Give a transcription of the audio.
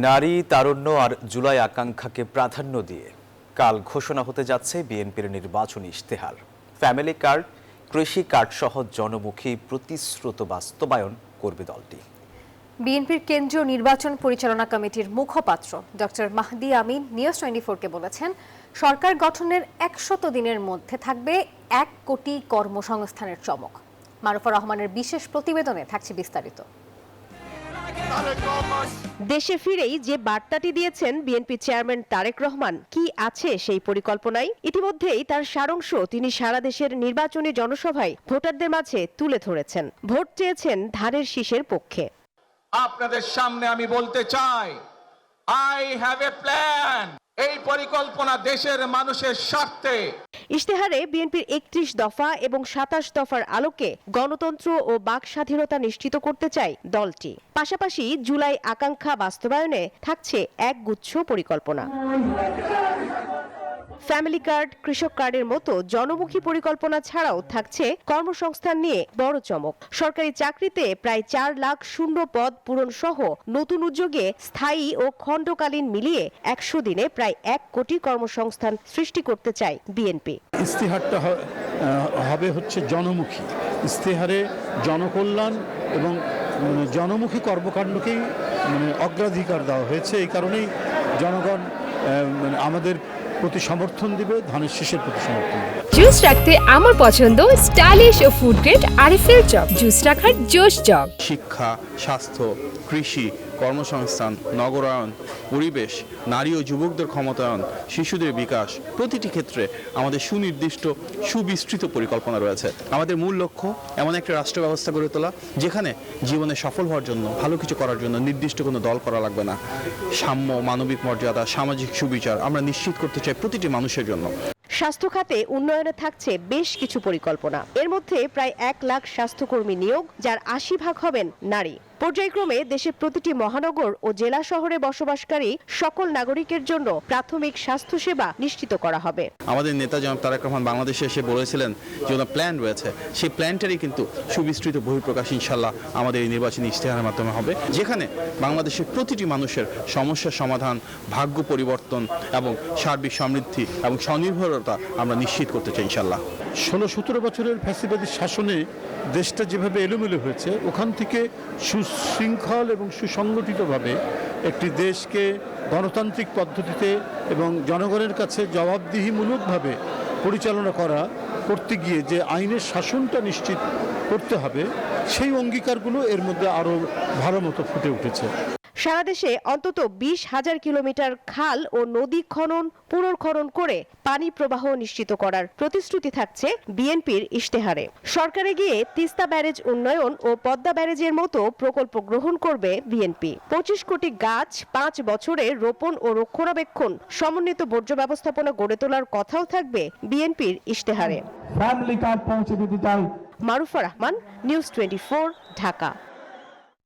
নারী তারুণ্য আর জুলাই আকাঙ্ক্ষাকে প্রাধান্য দিয়ে কাল ঘোষণা হতে যাচ্ছে বিএনপির নির্বাচনী ইশতেহার। ফ্যামিলি কার্ড, কৃষি কার্ড সহ জনমুখী প্রতিশ্রুত বাস্তবায়ন করবে দলটি। বিএনপির কেন্দ্রীয় নির্বাচন পরিচালনা কমিটির মুখপাত্র ডক্টর মাহদি আমিন নিউজ 24-কে বলেছেন, সরকার গঠনের 100 দিনের মধ্যে থাকবে 1 কোটি কর্মসংস্থানের চমক। মারুফা রহমানের বিশেষ প্রতিবেদনে থাকছে বিস্তারিত। দেশে ফিরেই যে বার্তাটি দিয়েছেন বিএনপি চেয়ারম্যান তারেক রহমান, কি আছে সেই পরিকল্পনায়? ইতিমধ্যেই তার সারাংশ তিনি সারা দেশের নির্বাচনী জনসভায় ভোটারদের মাঝে তুলে ধরেছেন। ভোট চেয়েছেন ধানের শীষের পক্ষে। আপনাদের সামনে আমি বলতে চাই, আই হ্যাভ এ প্ল্যান। এই পরিকল্পনা দেশের মানুষের স্বার্থে। ইশতেহারে বিএনপির 31 দফা এবং 27 দফার আলোকে গণতন্ত্র ও বাক স্বাধীনতা নিশ্চিত করতে চায় দলটি। পাশাপাশি জুলাই আকাঙ্ক্ষা বাস্তবায়নে থাকছে একগুচ্ছ পরিকল্পনা। ফ্যামিলি কার্ড, কৃষক কার্ডের মতো জনমুখী পরিকল্পনা ছাড়াও থাকছে কর্মসংস্থান নিয়ে বড় চমক। সরকারি চাকরিতে প্রায় 4 লাখ শূন্য পদ পূরণ সহ নতুন উদ্যোগে স্থায়ী ও খণ্ডকালীন মিলিয়ে 100 দিনে প্রায় 1 কোটি কর্মসংস্থান সৃষ্টি করতে চায় বিএনপি। ইশতেহারটা হবে হচ্ছে জনমুখী। ইশতেহারে জনকল্যাণ এবং জনমুখী কর্মকাণ্ডকেই অগ্রাধিকার দেওয়া হয়েছে। এই কারণেই জনগণ আমাদের প্রতি সমর্থন দিবে, ধানের শীষের প্রতি সমর্থন দিবে। জুস রাখতে আমার পছন্দ স্টাইলিশ ও food grade RFL jug. Juice রাখার জোশ জগ। শিক্ষা, স্বাস্থ্য, কৃষি, কর্মসংস্থান, নগরায়ন, পরিবেশ, নারী ও যুবকদের ক্ষমতায়ন, শিশুদের বিকাশ, প্রতিটি ক্ষেত্রে আমাদের সুনির্দিষ্ট সুবিস্তৃত পরিকল্পনা রয়েছে। আমাদের মূল লক্ষ্য এমন একটা রাষ্ট্র ব্যবস্থা গড়ে তোলা যেখানে জীবনে সফল হওয়ার জন্য, ভালো কিছু করার জন্য নির্দিষ্ট কোনো দল করা লাগবে না। সাম্য, মানবিক মর্যাদা, সামাজিক সুবিচার আমরা নিশ্চিত করতে চাই প্রতিটি মানুষের জন্য। স্বাস্থ্য খাতে উন্নয়নে থাকছে বেশ কিছু পরিকল্পনা। এর মধ্যে প্রায় 1 লাখ স্বাস্থ্যকর্মী নিয়োগ, যার 80% হবেন নারী। পর্যায়ক্রমে দেশের প্রতিটি মহানগর ও জেলা শহরে বসবাসকারী সকল নাগরিকের জন্য প্রাথমিক স্বাস্থ্যসেবা নিশ্চিত করা হবে। আমাদের নেতা জনাব তারেক রহমান বাংলাদেশে এসে বলেছিলেন যে ওনার প্ল্যান রয়েছে, সেই প্ল্যানটারই কিন্তু সুবিস্তৃত বহিঃপ্রকাশ ইনশাল্লাহ আমাদের এই নির্বাচনী ইশতেহারের মাধ্যমে হবে, যেখানে বাংলাদেশের প্রতিটি মানুষের সমস্যার সমাধান, ভাগ্য পরিবর্তন এবং সার্বিক সমৃদ্ধি এবং স্বনির্ভরতা আমরা নিশ্চিত করতে চাই ইনশাল্লাহ। 16-17 বছরের ফ্যাসিবাদী শাসনে দেশটা যেভাবে এলোমেলো হয়েছে, ওখান থেকে সুশৃঙ্খল এবং সুসংগঠিতভাবে একটি দেশকে গণতান্ত্রিক পদ্ধতিতে এবং জনগণের কাছে জবাবদিহিমূলকভাবে পরিচালনা করতে গিয়ে যে আইনের শাসনটা নিশ্চিত করতে হবে, সেই অঙ্গীকারগুলো এর মধ্যে আরও ভালো মতো ফুটে উঠেছে। সারা দেশে অন্তত 20,000 কিলোমিটার খাল ও নদী খনন, পুনর্খনন করে পানি প্রবাহ নিশ্চিত করার প্রতিশ্রুতি থাকছে বিএনপির ইশতেহারে। সরকারে গিয়ে তিস্তা ব্যারেজ উন্নয়ন ও পদ্মা ব্যারেজের মতো প্রকল্প গ্রহণ করবে বিএনপি। 25 কোটি গাছ 5 বছরে রোপণ ও রক্ষণাবেক্ষণ সমন্বিত বর্জ্য ব্যবস্থাপনা গড়ে তোলার কথাও থাকবে বিএনপির ইশতেহারে। ফ্যামিলি কার্ড পৌঁছে দিতে চাই। মারুফা রহমান, নিউজ 24, ঢাকা।